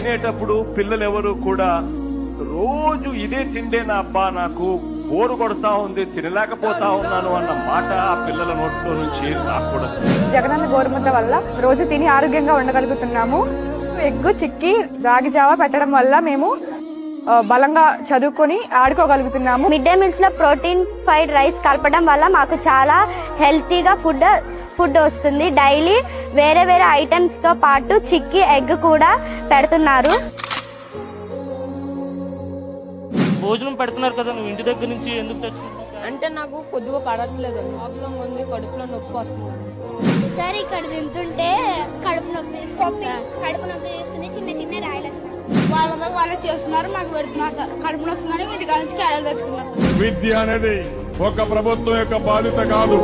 తినేటప్పుడు పిల్లలు ఎవరు కూడా రోజు ఇదే తిండేనా అబ్బా, నాకు బోరు కొడతా ఉంది, తినలేకపోతా ఉన్నాను అన్న మాట ఆ పిల్లల నోట్లో నుంచి రాకూడదు. జగనన్న గోరుముద్ద వల్ల రోజు తిని ఆరోగ్యంగా ఉండగలుగుతున్నాము. ఎగ్గు చిక్కి రాగి జావ పెట్టడం వల్ల మేము బలంగా చదువుకొని ఆడుకోగలుగుతున్నాము. మిడ్ డే మీల్స్ లో ప్రోటీన్ ఫైడ్ రైస్ కలపడం వల్ల మాకు చాలా హెల్తీగా ఫుడ్ వస్తుంది. డైలీ వేరే వేరే ఐటమ్స్ తో పాటు చిక్కి ఎగ్ కూడా పెడుతున్నారు. భోజనం పెడుతున్నారు కదా, నువ్వు ఇంటి దగ్గర నుంచి ఎందుకు తెచ్చుకుంటావు? అంటే నాకు కొద్దిగా పడట్లేదు, ప్రాబ్లం ఉంది, కడుపులో నొప్పి వస్తుంది. సార్ ఇక్కడ తింటుంటే కడుపు నొప్పి చేస్తుంది, చిన్న చిన్న రాయలు వాళ్ళే చేస్తున్నారు, మాకు పెడుతున్నారు సార్. కడుపు నొస్తున్నారు, వీటి గురించి కాయలు తెచ్చుకున్నారు. విద్య అనేది ఒక ప్రభుత్వం యొక్క బాధ్యత కాదు.